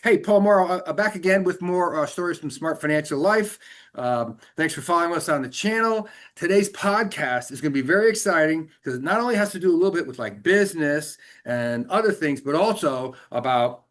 Hey, Paul Morrow, back again with more stories from Smart Financial Life. Thanks for following us on the channel. Today's podcast is going to be very exciting because it not only has to do a little bit with like business and other things, but also about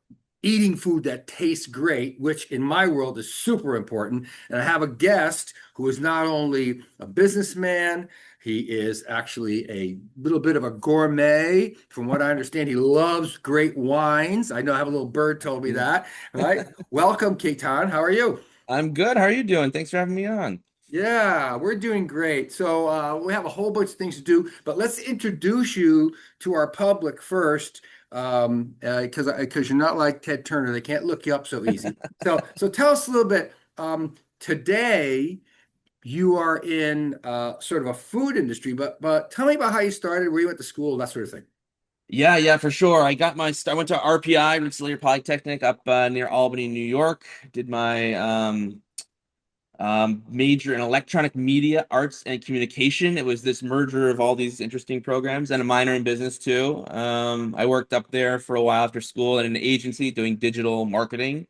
eating food that tastes great, which in my world is super important. And I have a guest who is not only a businessman, he is actually a little bit of a gourmet. From what I understand, he loves great wines. I know I have a little bird told me Mm. that. Right. Welcome, Ketan. How are you? I'm good. How are you doing? Thanks for having me on. Yeah, we're doing great. So we have a whole bunch of things to do, but let's introduce you to our public first, because you're not like Ted Turner; they can't look you up so easy. So tell us a little bit. Today, you are in sort of a food industry, but tell me about how you started, where you went to school, that sort of thing. Yeah, for sure. I got my start. I went to RPI, Rensselaer Polytechnic, up near Albany, New York. Did my major in electronic media, arts, and communication. It was this merger of all these interesting programs, and a minor in business too. I worked up there for a while after school at an agency doing digital marketing,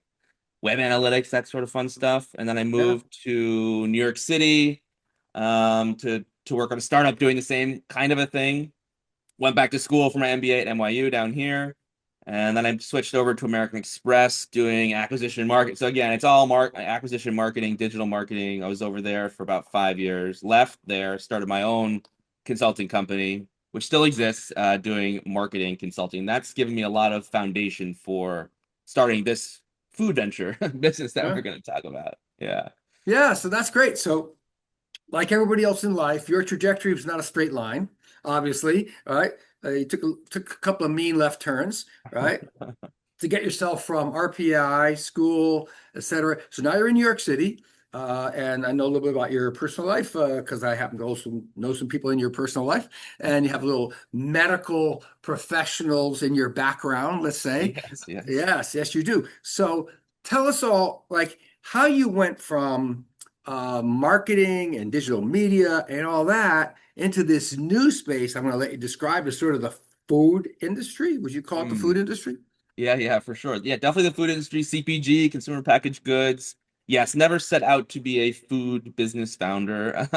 web analytics, that sort of fun stuff. And then I Yeah. moved to New York City to work on a startup doing the same kind of a thing. Went back to school for my MBA at NYU down here. And then I switched over to American Express doing acquisition market. So again, it's all acquisition marketing, digital marketing. I was over there for about 5 years, left there, started my own consulting company, which still exists, doing marketing consulting. That's given me a lot of foundation for starting this food venture business that Yeah. we're going to talk about. Yeah. Yeah, so that's great. So like everybody else in life, your trajectory was not a straight line, obviously, all right? You took a couple of mean left turns, right? To get yourself from RPI, school, etc. So now you're in New York City, and I know a little bit about your personal life because I happen to also know some people in your personal life, and you have little medical professionals in your background, let's say. Yes, yes. Yes, yes, you do. So tell us all like how you went from marketing and digital media and all that into this new space. I'm going to let you describe as sort of the food industry. Would you call it the food Mm. industry? Yeah, for sure. Yeah, definitely the food industry, CPG, consumer packaged goods. Yes, never set out to be a food business founder.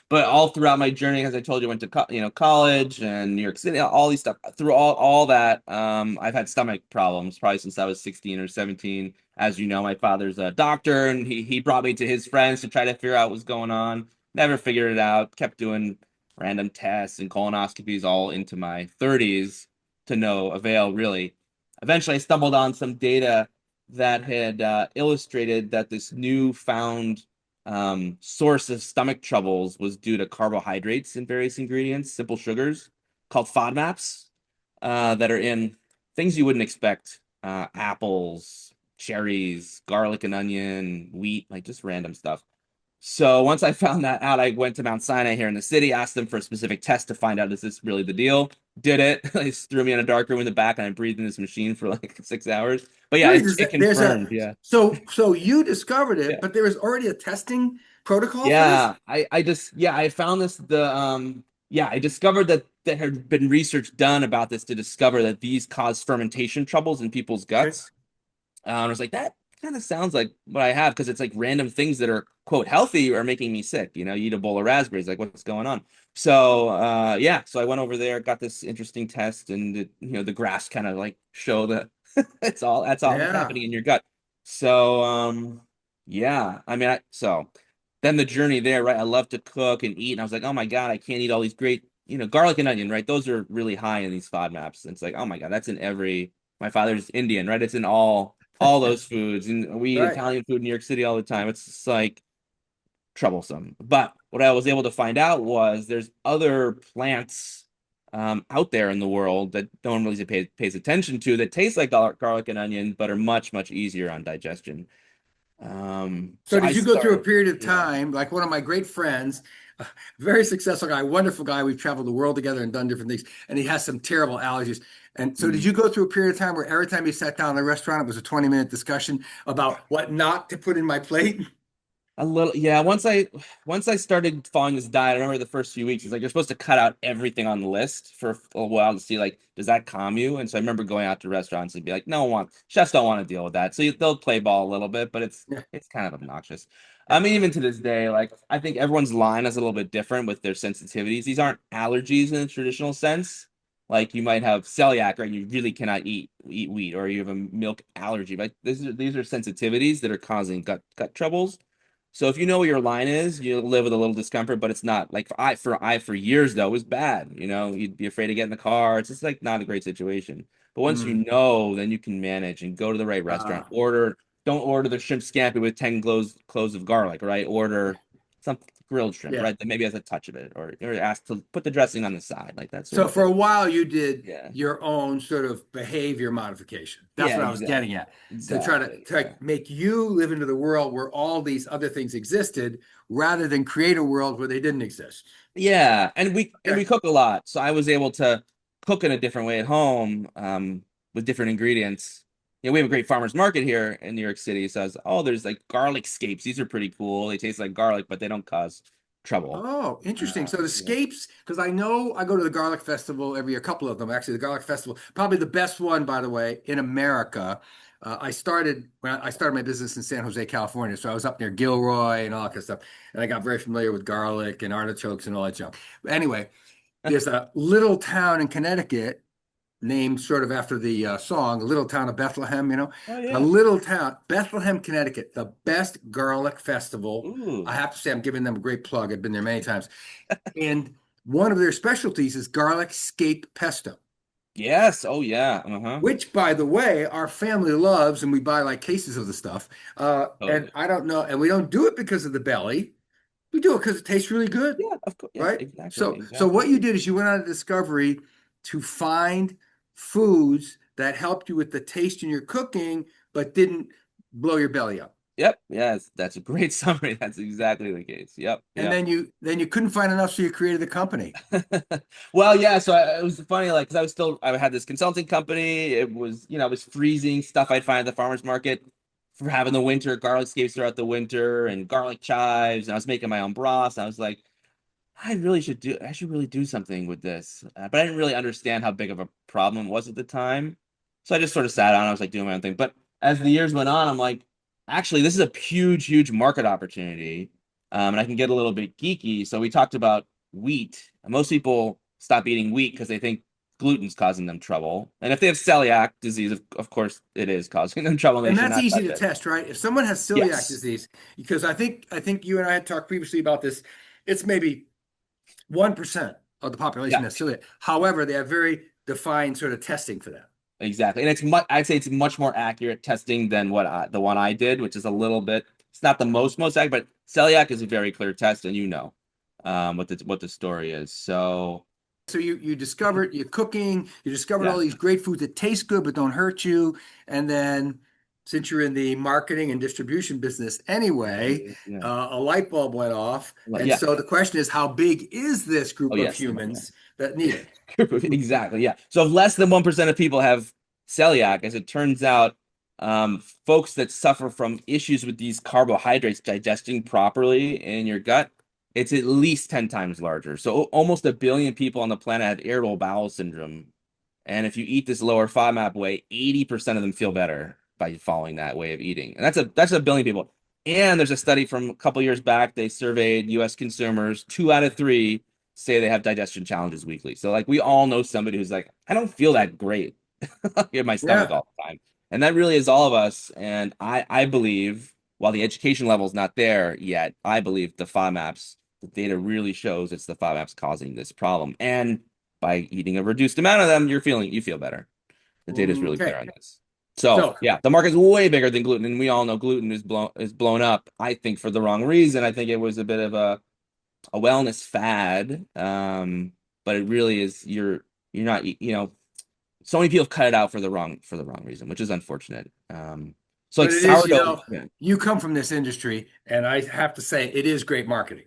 But all throughout my journey, as I told you, went to college and New York City, all these stuff. Through all that, I've had stomach problems probably since I was 16 or 17. As you know, my father's a doctor, and he brought me to his friends to try to figure out what's going on. Never figured it out. Kept doing random tests and colonoscopies all into my 30s to no avail, really. Eventually I stumbled on some data that had illustrated that this newfound source of stomach troubles was due to carbohydrates in various ingredients, simple sugars called FODMAPs, that are in things you wouldn't expect: apples, cherries, garlic and onion, wheat, like just random stuff. So once I found that out, I went to Mount Sinai here in the city, asked them for a specific test to find out, is this really the deal? Did it. They threw me in a dark room in the back and I breathed in this machine for like 6 hours. But yeah, Really, it there's confirmed. Yeah. so you discovered it, Yeah. but there was already a testing protocol for this? I found this I discovered that there had been research done about this to discover that these cause fermentation troubles in people's Okay. guts. I was like, that kind of sounds like what I have because it's like random things that are quote healthy are making me sick. You eat a bowl of raspberries, like what's going on? So so I went over there, got this interesting test, and the graphs kind of like show that that's all Yeah. happening in your gut. So I mean, so then the journey there, right? I love to cook and eat, and I was like, oh my God, I can't eat all these great, garlic and onion, right? Those are really high in these FODMAPs. And it's like, oh my God, that's in every. My father's Indian, right? It's in all those foods, and we eat Right. Italian food in New York City all the time. It's just like troublesome. But what I was able to find out was there's other plants out there in the world that no one really pays attention to that taste like garlic and onion, but are much, much easier on digestion. So So I did you go through a started, period of yeah. time, like one of my great friends, a very successful guy, wonderful guy, we've traveled the world together and done different things, and he has some terrible allergies. And so did Mm. you go through a period of time where every time you sat down in a restaurant, it was a 20-minute discussion about what not to put in my plate? A little, yeah. Once I started following this diet, I remember the first few weeks, it's like you're supposed to cut out everything on the list for a while to see like, does that calm you? And so I remember going out to restaurants and be like, no one chefs don't want to deal with that. So they'll play ball a little bit, but Yeah, it's kind of obnoxious. yeah. I mean, even to this day, like I think everyone's line is a little bit different with their sensitivities. These aren't allergies in the traditional sense. Like you might have celiac, right? You really cannot eat wheat, or you have a milk allergy. But these are sensitivities that are causing gut troubles. So if you know what your line is, you'll live with a little discomfort, but it's not like for years though, it was bad. You'd be afraid to get in the car. It's just like not a great situation. But once you Mm. know, then you can manage and go to the right restaurant. Uh, Don't order the shrimp scampi with 10 cloves of garlic, right? Order some grilled shrimp, yeah. right? That maybe has a touch of it, or ask to put the dressing on the side, like that sort So of for thing. a while, you did Yeah. your own sort of behavior modification. That's Yeah, what I was getting exactly. at. To try Exactly. to Yeah. make you live into the world where all these other things existed, rather than create a world where they didn't exist. Yeah, and we Okay. cook a lot, so I was able to cook in a different way at home, with different ingredients. We have a great farmers market here in New York City. So I was, oh, there's like garlic scapes. These are pretty cool. They taste like garlic, but they don't cause trouble. Oh, interesting. So the Yeah. scapes, because I know I go to the Garlic Festival every year, a couple of them actually. The Garlic Festival, probably the best one, by the way, in America. I started when I started my business in San Jose, California. So I was up near Gilroy and all that kind of stuff, and I got very familiar with garlic and artichokes and all that junk. But anyway, there's a little town in Connecticut named sort of after the song, Little Town of Bethlehem, Oh a yeah. little town, Bethlehem, Connecticut, the best garlic festival. I Ooh. have to say, I'm giving them a great plug. I've been there many times. And one of their specialties is garlic scape pesto, Yes. Oh yeah. Uh-huh. which, by the way, our family loves, and we buy like cases of the stuff. And Totally. I don't know, and we don't do it because of the belly. We do it because it tastes really good, Yeah, of course. Yeah, right? exactly. So Exactly. what you did is you went on a discovery to find foods that helped you with the taste in your cooking, but didn't blow your belly up. Yep. Yes, that's a great summary. That's exactly the case. Yep. And Yep. then you couldn't find enough, so you created the company. Well, yeah, so it was funny, like, because I had this consulting company. It was, I was freezing stuff I'd find at the farmer's market for having the winter, garlic scapes throughout the winter and garlic chives. And I was making my own broth. I was like, I should really do something with this. But I didn't really understand how big of a problem it was at the time. So I just sort of sat down. I was like doing my own thing. But as the years went on, I'm like, actually, this is a huge, huge market opportunity. And I can get a little bit geeky. So we talked about wheat. Most people stop eating wheat because they think gluten's causing them trouble. And if they have celiac disease, of course, it is causing them trouble and they And should that's not easy touch to it. test, right? If someone has celiac Yes. disease, because I think you and I had talked previously about this, it's maybe 1% of the population Yeah. has celiac. However, they have very defined sort of testing for that. Exactly. And I'd say it's much more accurate testing than the one I did, which is a little bit, it's not the most accurate, but celiac is a very clear test and what the story is. So So you discovered you're cooking, you discovered all yeah. these great foods that taste good but don't hurt you. And then since you're in the marketing and distribution business anyway, Yeah. a light bulb went off. Well, And yeah. so the question is, how big is this Oh group of yes. Yeah. humans that need it? Exactly. Yeah. So if less than 1% of people have celiac, as it turns out, folks that suffer from issues with these carbohydrates digesting properly in your gut, it's at least 10 times larger. So almost a billion people on the planet have irritable bowel syndrome. And if you eat this lower FODMAP way, 80% of them feel better by following that way of eating. And that's a billion people. And there's a study from a couple years back. They surveyed US consumers, 2 out of 3 say they have digestion challenges weekly. So like we all know somebody who's like, I don't feel that great in my stomach Yeah. all the time. And that really is all of us. And I believe while the education level is not there yet, I believe the FODMAPs, the data really shows it's the FODMAPs causing this problem. And by eating a reduced amount of them, you feel better. The data is really clear Okay. on this. So So, yeah, the market's way bigger than gluten, and we all know gluten is blown up. I think for the wrong reason. I think it was a bit of a wellness fad, but it really is you're not so many people cut it out for the wrong reason, which is unfortunate. So like but it is, sourdough. Yeah. you come from this industry, and I have to say it is great marketing.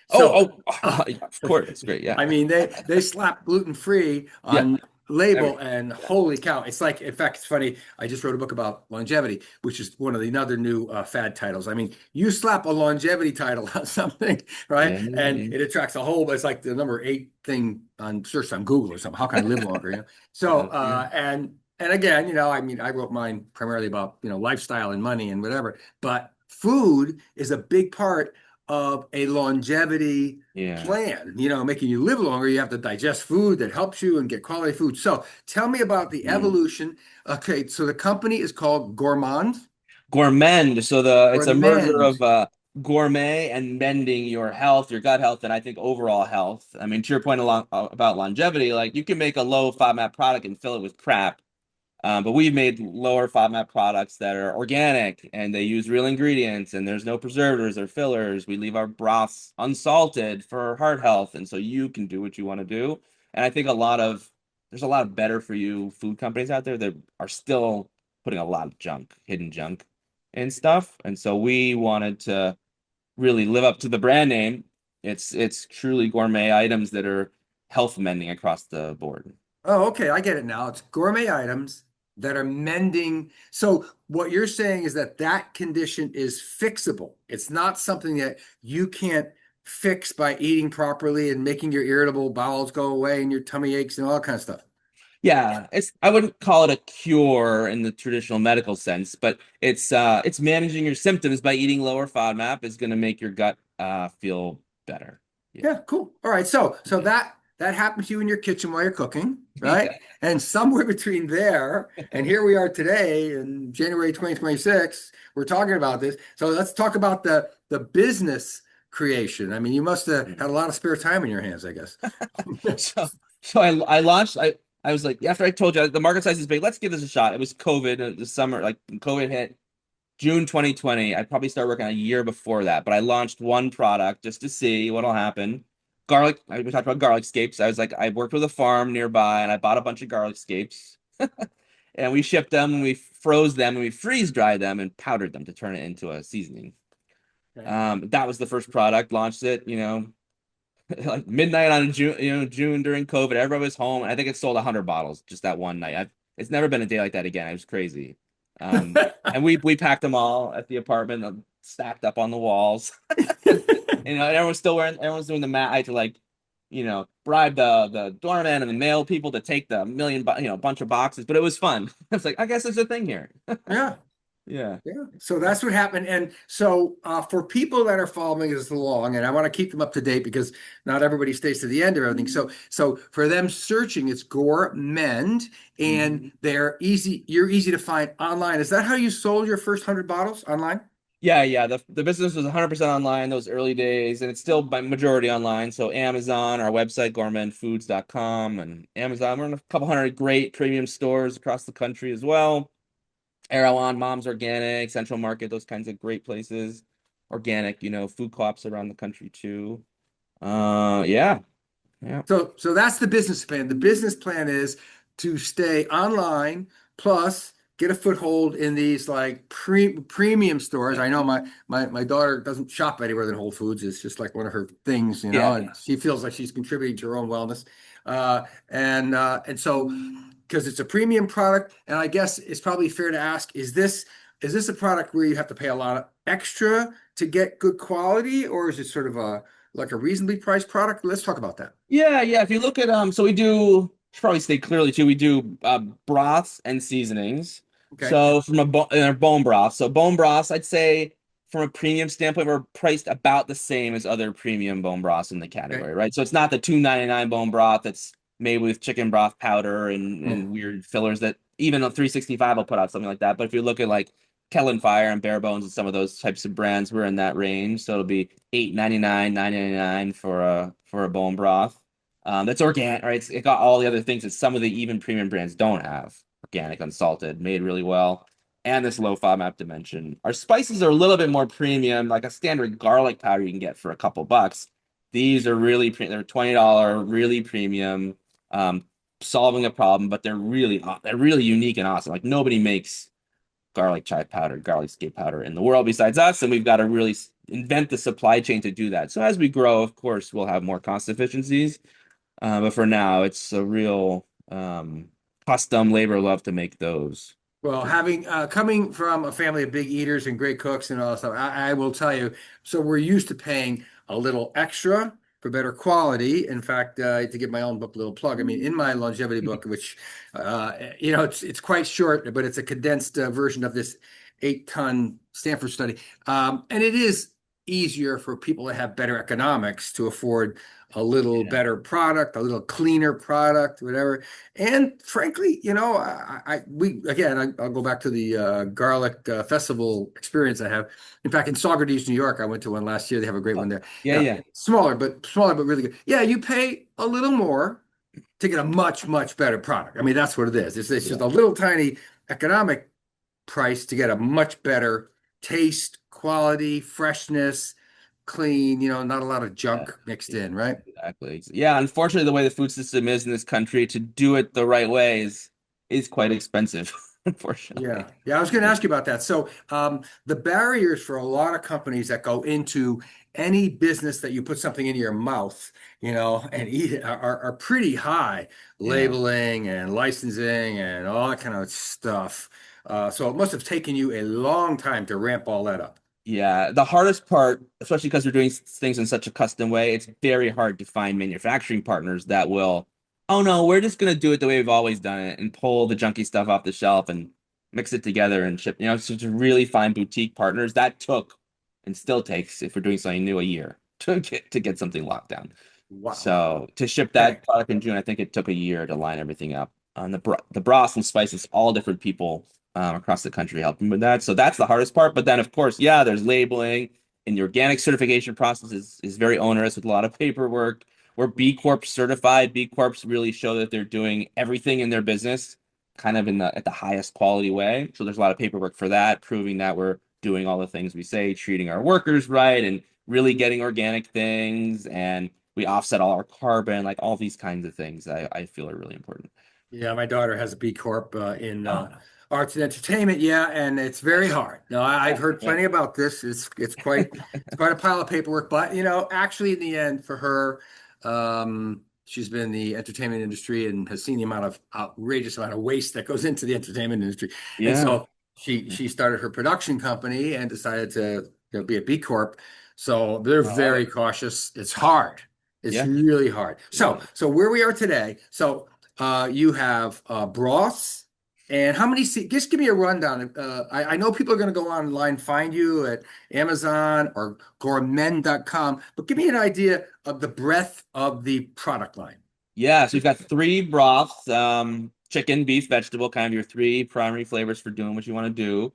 So, Oh, oh, of course, it's great. Yeah, I mean, they slap gluten free yeah, on label, and holy cow, it's like, in fact, it's funny. I just wrote a book about longevity, which is one of the another new fad titles. I mean, you slap a longevity title on something, right? Yeah, And yeah, it attracts a whole, but it's like the number eight thing on search on Google or something. How can I live longer? So, yeah. and again, I mean, I wrote mine primarily about, lifestyle and money and whatever, but food is a big part of a longevity Yeah. plan, making you live longer. You have to digest food that helps you and get quality food. So tell me about the Mhm. evolution. Okay, so the company is called Gourmand Gourmend. So it's or a merger Mend. of gourmet and mending your health, your gut health, and I think overall health. I mean, to your point about longevity, like you can make a low FODMAP product and fill it with crap. But we've made lower FODMAP products that are organic and they use real ingredients and there's no preservatives or fillers. We leave our broths unsalted for heart health, and so you can do what you want to do. And I think there's a lot of better for you food companies out there that are still putting a lot of junk, hidden junk and stuff. And so we wanted to really live up to the brand name. It's truly gourmet items that are health mending across the board. Oh, okay, I get it now. It's gourmet items that are mending. So what you're saying is that that condition is fixable. It's not something that you can't fix by eating properly and making your irritable bowels go away and your tummy aches and all that kind of stuff. Yeah, I wouldn't call it a cure in the traditional medical sense, but it's managing your symptoms by eating lower FODMAP is going to make your gut feel better. Yeah. Yeah, cool. All right. So Yeah. that happened to you in your kitchen while you're cooking, right? Yeah. And somewhere between there and here we are today in January 2026, we're talking about this. So let's talk about the business creation. I mean, you must have had a lot of spare time in your hands, I guess. So so I launched I was like after I told you the market size is big, let's give this a shot. It was COVID the summer, like when COVID hit June 2020. I probably started working a year before that, but I launched one product just to see what'll happen. Garlic, we talked about garlic scapes. I was like, I worked with a farm nearby and I bought a bunch of garlic scapes and we shipped them and we froze them and we freeze dried them and powdered them to turn it into a seasoning. Okay. That was the first product, launched it, like midnight on June during COVID. Everybody was home. I think it sold 100 bottles just that one night. It's never been a day like that again. It was crazy. And we packed them all at the apartment, stacked up on the walls. And everyone's doing the math. I had to bribe the doorman and the mail people to take the bunch of boxes, but it was fun. It's like, I guess there's a thing here. Yeah. Yeah. Yeah. So that's what happened. And so for people that are following us along, and I want to keep them up to date because not everybody stays to the end of everything. So for them searching, it's Gourmend Mhm. and you're easy to find online. Is that how you sold your first 100 bottles online? Yeah, yeah. The business was 100% online those early days, and it's still by majority online. So Amazon, our website, gourmandfoods.com, and Amazon. We're in a couple hundred great premium stores across the country as well. Erewhon, Mom's Organic, Central Market, those kinds of great places. Organic, food co-ops around the country too. Yeah, yeah. So that's the business plan. The business plan is to stay online plus get a foothold in these like premium stores. I know my daughter doesn't shop anywhere than Whole Foods. It's just like one of her things, Yeah. and she feels like she's contributing to her own wellness. And so because it's a premium product, and I guess it's probably fair to ask, is this a product where you have to pay a lot of extra to get good quality, or is it sort of like a reasonably priced product? Let's talk about that. Yeah, yeah. If you look at so we do should probably state clearly too. We do broths and seasonings. Okay. So from a bone broth. So bone broths, I'd say from a premium standpoint, we're priced about the same as other premium bone broths in the Okay. category, right? So it's not the 2.99 bone broth that's made with chicken broth powder Mm. and weird fillers that even a 365 will put out something like that. But if you look at like Kellen Fire and Bare Bones and some of those types of brands, we're in that range. So it'll be 8.99, 9.99 for a bone broth. That's organic, right? It got all the other things that some of the even premium brands don't have. Organic, unsalted, made really well, and this low FODMAP dimension. Our spices are a little bit more premium, like a standard garlic powder you can get for a couple bucks. These are they're $20, really premium, um, solving a problem, but they're really unique and awesome. Like nobody makes garlic chive powder, garlic scape powder in the world besides us, and we've got to really invent the supply chain to do that. So as we grow, of course, we'll have more cost efficiencies. But for now, it's a real um, custom labor love to make those. Well, having coming from a family of big eaters and great cooks and all that stuff, I will tell you. So we're used to paying a little extra for better quality. In fact, to give my own book a little plug, I mean, in my longevity book, which it's quite short, but it's a condensed version of this 8-ton Stanford study, and it is easier for people to have better economics to afford a little Yeah. better product, a little cleaner product, whatever. And frankly, we again, I'll go back to the garlic festival experience I have. In fact, in Saugerties, New York, I went to one last year. They have a great one Oh, there. yeah, Yeah, yeah, smaller, but really good. Yeah, you pay a little more to get a much, much better product. I mean, that's what it is. It's just yeah. a little tiny economic price to get a much better taste, quality, freshness, clean, not a lot of Yeah, junk mixed yeah, in, right? exactly. Yeah, unfortunately, the way the food system is in this country, to do it the right way is quite expensive, Yeah. unfortunately. Yeah, I was going to ask you about that. So, the barriers for a lot of companies that go into any business that you put something in your mouth, and eat it are pretty high. Yeah. Labeling and licensing and all that kind of stuff. So it must have taken you a long time to ramp all that up. Yeah, the hardest part, especially because we're doing things in such a custom way, it's very hard to find manufacturing partners that will, oh no, we're just gonna do it the way we've always done it and pull the junky stuff off the shelf and mix it together and ship. So to really find boutique partners, that took and still takes, if we're doing something new, a year to get something locked down. Wow. So to ship Okay. that product in June, I think it took a year to line everything up. The broths and spices, all different people across the country helping with that. So that's the hardest part. But then, of course, yeah, there's labeling, and the organic certification process is very onerous with a lot of paperwork. We're B Corp certified. B Corps really show that they're doing everything in their business kind of at the highest quality way. So there's a lot of paperwork for that, proving that we're doing all the things we say, treating our workers right, and really getting organic things, and we offset all our carbon, like all these kinds of things I feel are really important. Yeah, my daughter has a B Corp in Oh, arts and entertainment. Yeah, and it's very nice. hard. No, I've Yeah, heard yeah. plenty about this. It's quite a pile of paperwork. But actually, in the end, for her, she's been in the entertainment industry and has seen the outrageous amount of waste that goes into the entertainment industry. And Yeah. so she started her production company and decided to be a B Corp. So they're I love very it. cautious. It's hard. It's Yeah. really hard. Yeah. So where we are today. So. You have broths, and how many? Just give me a rundown. I know people are going to go online, find you at Amazon or Gourmend.com, but give me an idea of the breadth of the product line. Yeah. So you've got three broths, chicken, beef, vegetable, kind of your three primary flavors for doing what you want to do.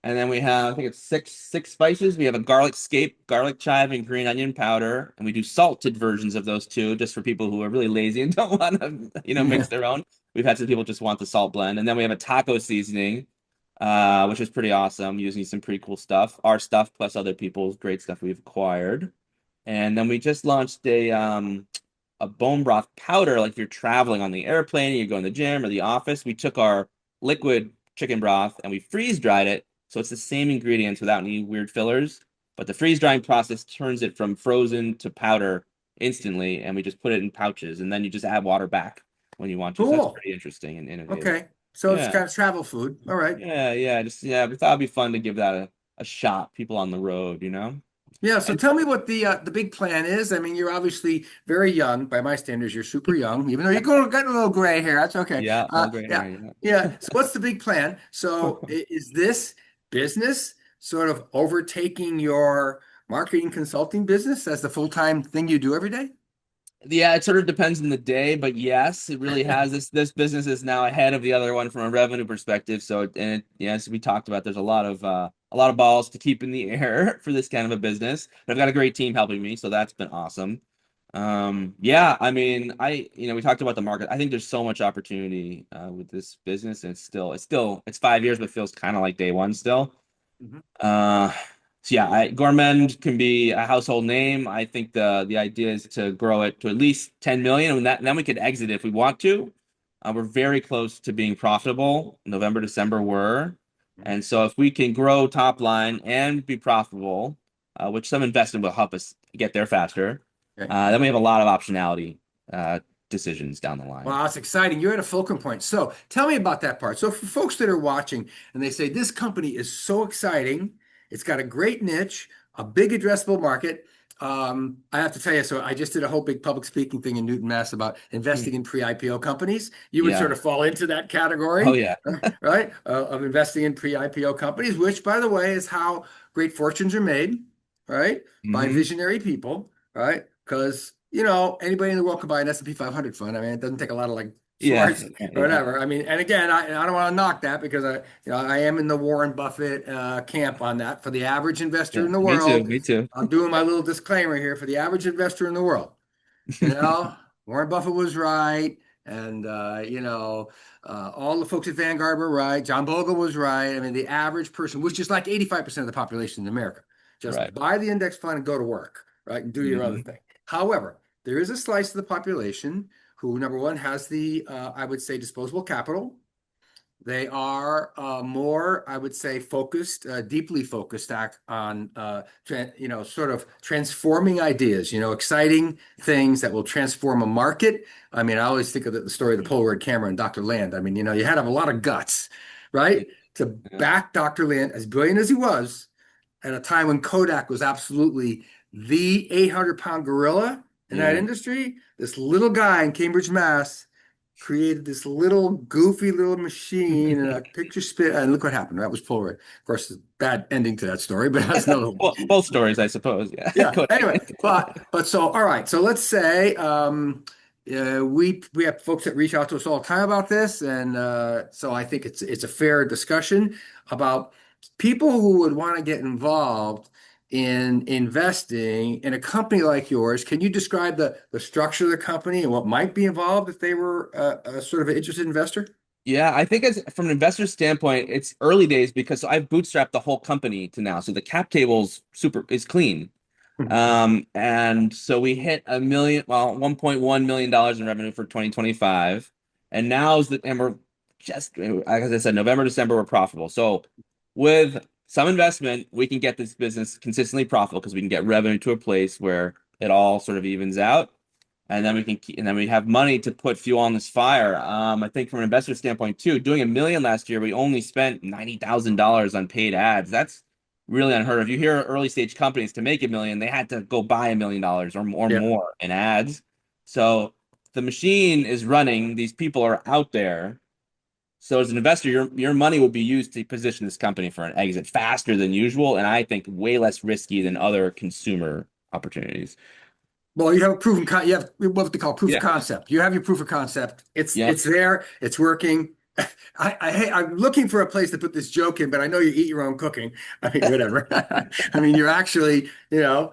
And then we have, I think it's six spices. We have a garlic scape, garlic chive, and green onion powder. And we do salted versions of those two, just for people who are really lazy and don't want to, mix Yeah. their own. We've had some people just want the salt blend. And then we have a taco seasoning, which is pretty awesome, using some pretty cool stuff. Our stuff plus other people's great stuff we've acquired. And then we just launched a bone broth powder, like if you're traveling on the airplane, you go in the gym or the office. We took our liquid chicken broth and we freeze dried it. So it's the same ingredients without any weird fillers. But the freeze drying process turns it from frozen to powder instantly, and we just put it in pouches, and then you just add water back when you want to. So that's Cool. pretty interesting and innovative. Okay. So it's Yeah. kind of travel food. All right. Yeah. Just we thought it'd be fun to give that a shot. People on the road. Yeah, so And tell me what the big plan is. I mean, you're obviously very young. By my standards, you're super young, even though got a little gray hair. That's okay. yeah, all great Yeah, hair. yeah. So what's the big plan? Yeah. So is this business sort of overtaking your marketing consulting business as the full-time thing you do every day? Yeah, it sort of depends on the day, but yes, it really has. This business is now ahead of the other one from a revenue perspective. As we talked about, there's a lot of balls to keep in the air for this kind of a business. But I've got a great team helping me, so that's been awesome. Yeah, I mean, we talked about the market. I think there's so much opportunity with this business, and it's 5 years, but it feels kind of like day one still. Mhm. Uh, so yeah, Gourmend can be a household name. I think the idea is to grow it to at least 10 million, and then we could exit if we want to. We're very close to being profitable. November, December were. Mhm. And so if we can grow top line and be profitable, which some investment will help us get there faster, Okay. then we have a lot of optionality decisions down the Wow, line. that's exciting. You're at a fulcrum point. So tell me about that part. So for folks that are watching and they say this company is so exciting, it's got a great niche, a big addressable market. I have to tell you, so I just did a whole big public speaking thing in Newton, Mass about investing Hmm. in pre-IPO companies. You would sort Yeah. of fall into that Oh category, yeah. right? Of investing in pre-IPO companies, which, by the way, is how great fortunes are made, right? By Hmm. visionary people, right? Because anybody in the world can buy an S&P 500 fund. I mean, it doesn't take a lot of like Yeah. smarts or Yeah. whatever. I mean, and again, I don't want to knock that because I am in the Warren Buffett camp on that. For the average investor Yeah. in the Me too. world, Me too. I'm doing my little disclaimer here for the average investor in the world. You know, Warren Buffett was right, and all the folks at Vanguard were right. John Bogle was right. I mean, the average person, which is like 85% of the population in America, just Right. buy the index fund and go to work, right, and do your other Hmm. thing. However, there is a slice of the population who, number one, has the I would say disposable capital. They are more, I would say, focused, deeply focused on, sort of transforming ideas, exciting things that will transform a market. I mean, I always think of the story of the Polaroid camera and Dr. Land. I mean, you had to have a lot of guts, right? To Yeah. back Dr. Land, as brilliant as he was, at a time when Kodak was absolutely the 800-pound gorilla in that Yeah. industry. This little guy in Cambridge, Mass created this little goofy little machine and a picture spit, and look what happened. That was Polaroid. Of course, it's a bad ending to that story, but that's another one. Well, both stories, I suppose. Yeah. Yeah. Kodak. Anyway, but so all right. So let's say we have folks that reach out to us all the time about this, and so I think it's a fair discussion about people who would want to get involved in investing in a company like yours. Can you describe the structure of the company and what might be involved if they were a sort of an interested investor? Yeah, I think as from an investor standpoint, it's early days because I've bootstrapped the whole company to now. So the cap table's super is clean. And so we hit $1.1 million in revenue for 2025. And now is the and we're just as I said, November, December, we're profitable. So with some investment, we can get this business consistently profitable because we can get revenue to a place where it all sort of evens out. And then we can keep, and then we have money to put fuel on this fire. I think from an investor standpoint too, doing $1 million last year, we only spent $90,000 on paid ads. That's really unheard of. You hear early stage companies to make $1 million, they had to go buy $1 million or Yeah. more in ads. So the machine is running. These people are out there. So as an investor, your money will be used to position this company for an exit faster than usual, and I think way less risky than other consumer opportunities. Well, you have a proven you have what they call proof of Yeah. concept. You have your proof of concept. It's Yep. it's there. It's working. I'm looking for a place to put this joke in, but I know you eat your own cooking. I mean, whatever. I mean, you're actually, Yeah.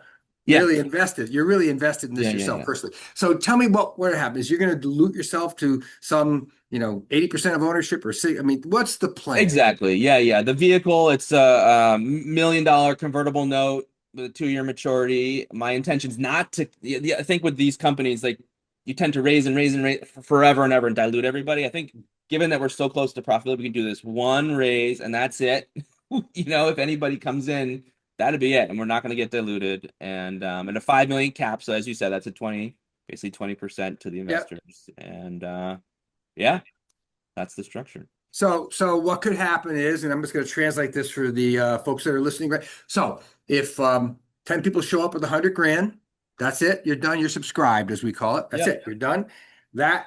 really invested. You're really invested in Yeah. this Yeah. yourself Yeah. personally. So tell me what happens. You're going to dilute yourself to some, 80% of ownership or I mean, what's the plan? Exactly. Yeah, yeah. The vehicle, it's a $1 million convertible note with a 2-year maturity. My intention's not to, yeah, I think with these companies, like you tend to raise and raise and raise forever and ever and dilute everybody. I think given that we're so close to profitability, we can do this one raise and that's it. If anybody comes in, that'd be it. And we're not going to get diluted. And a 5 million cap. So as you said, that's a 20, basically 20% to the Yeah. investors. And yeah, that's the structure. So what could happen is, and I'm just going to translate this for the folks that are listening, right? So if 10 people show up with 100 grand, that's it. You're done. You're subscribed, as we call it. That's Yep. it. You're done. That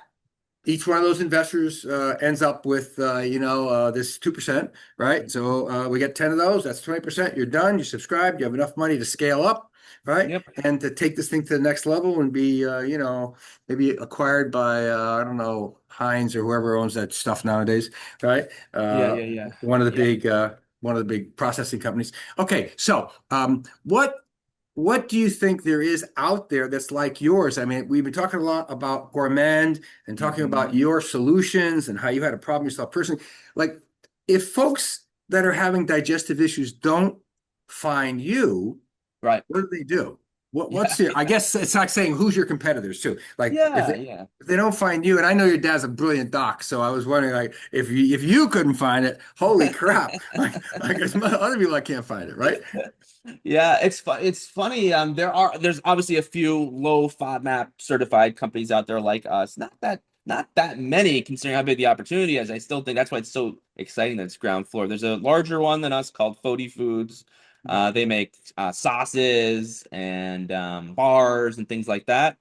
each one of those investors ends up with this 2%, right? So we get 10 of those. That's 20%. You're done. You're subscribed. You have enough money to scale up, right? Yep. And to take this thing to the next level and be maybe acquired by I don't know, Heinz or whoever owns that stuff nowadays, right? Yeah, yeah, yeah. One of the Yeah. big processing companies. Okay, so what do you think there is out there that's like yours? I mean, we've been talking a lot about Gourmend and talking Hmm. about your solutions and how you had a problem yourself personally. Like, if folks that are having digestive issues don't find you, Right. what do they do? What's your, I guess it's like saying who's your competitors too. Like Yeah, yeah. if they don't find you, and I know your dad's a brilliant doc, so I was wondering like if you couldn't find it, holy crap. Like there's other people that can't find it, right? Yeah, it's funny. There's obviously a few low FODMAP certified companies out there like us. Not that many considering how big the opportunity is. I still think that's why it's so exciting that it's ground floor. There's a larger one than us called FODI Foods. They make sauces and bars and things like that.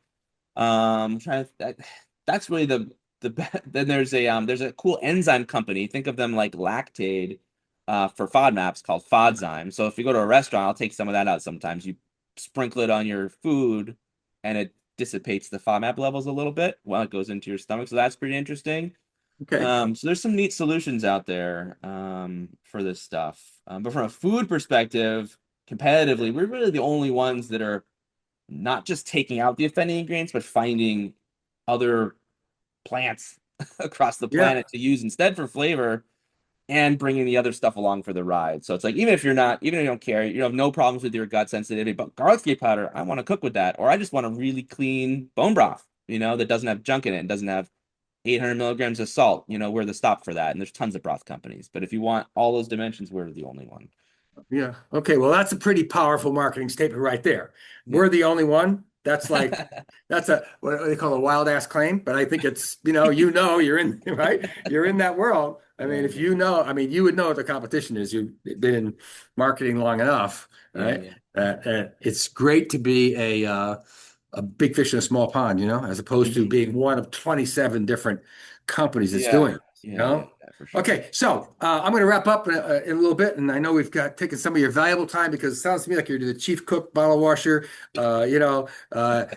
That's really then there's a cool enzyme company. Think of them like Lactaid for FODMAPs called FODZyme. So if you go to a restaurant, I'll take some of that out sometimes. You sprinkle it on your food and it dissipates the FODMAP levels a little bit while it goes into your stomach. So that's pretty interesting. Okay. So there's some neat solutions out there for this stuff. But from a food perspective, competitively, we're really the only ones that are not just taking out the offending ingredients, but finding other plants across the Yeah. planet to use instead for flavor and bringing the other stuff along for the ride. So it's like, even if you don't care, you have no problems with your gut sensitivity, but garlic powder, I want to cook with that. Or I just want a really clean bone broth, that doesn't have junk in it and doesn't have 800 milligrams of salt. We're the stop for that. And there's tons of broth companies. But if you want all those dimensions, we're the only one. Yeah. Okay. Well, that's a pretty powerful marketing statement right there. Yeah. We're the only one. That's like that's a what do they call a wild ass claim, but I think it's you're in right. You're in that world. I mean, Yeah, if you know, I mean, you would know what the competition is. You've been in marketing long enough, yeah, right? yeah. It's great to be a big fish in a small pond, as opposed to Mhm. being one of 27 different companies that's Yeah, doing it, yeah, yeah, yeah, for sure. Okay, so I'm going to wrap up in a little bit, and I know we've got taken some of your valuable time because it sounds to me like you're the chief cook, bottle washer,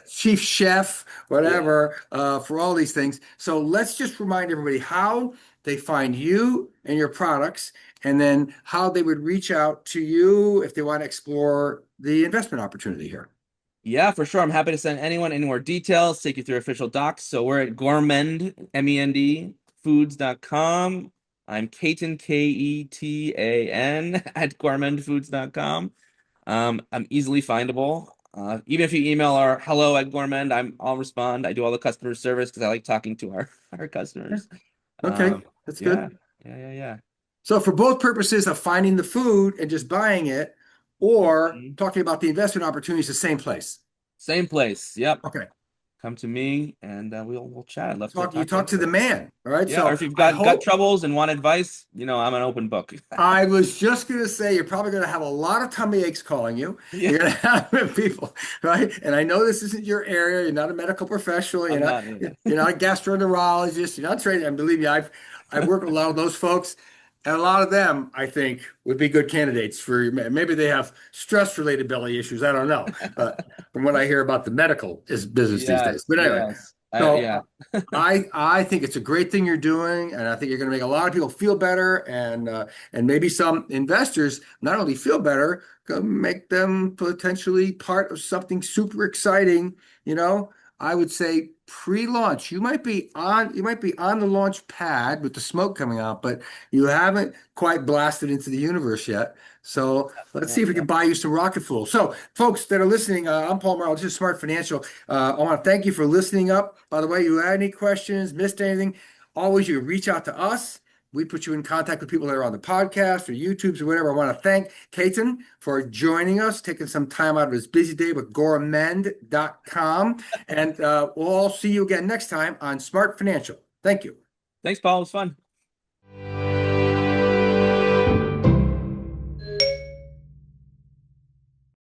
chief chef, Yeah. whatever, for all these things. So let's just remind everybody how they find you and your products, and then how they would reach out to you if they want to explore the investment opportunity here. Yeah, for sure. I'm happy to send anyone any more details, take you through official docs. So we're at Gourmend, MEND, foods.com. I'm Ketan, Ketan, at gourmendfoods.com. I'm easily findable. Even if you email our hello at Gourmend, I'll respond. I do all the customer service because I like talking to our Yeah. customers. Okay, that's Yeah, good. yeah. So for both purposes of finding the food and just buying it, or Mhm. talking about the investment opportunities, the same place. Same place. Yep. Okay. Come to me and we'll chat. I'd love to You talk to talk to the anybody. man. All right. Yeah, or So if you've I got gut hope troubles and want advice, I'm an open book. I was just going to say you're probably going to have a lot of tummy aches calling you. Yeah, You're going to have people, right? And I know this isn't your area. You're not a medical professional. I'm not. Yeah. You're not a gastroenterologist. You're not trained. And believe me, I've worked with a lot of those folks, and a lot of them I think would be good candidates for maybe they have stress-related belly issues. I don't know, from what I hear about the medical is business these days. Yes, But anyway, yes. so Yeah. I think it's a great thing you're doing, and I think you're going to make a lot of people feel better, and maybe some investors not only feel better, gonna make them potentially part of something super exciting. You know, I would say pre-launch. You might be on the launch pad with the smoke coming out, but you haven't quite blasted into the universe yet. So let's Yeah, see if we yeah. can buy you some rocket fuel. So, folks that are listening, I'm Paul Merrill. This is Smart Financial. I want to thank you for listening up. By the way, you had any questions, missed anything, always you reach out to us. We put you in contact with people that are on the podcast or YouTubes or whatever. I want to thank Ketan for joining us, taking some time out of his busy day with gourmend.com. And we'll all see you again next time on Smart Financial. Thank you. Thanks, Paul. It was fun.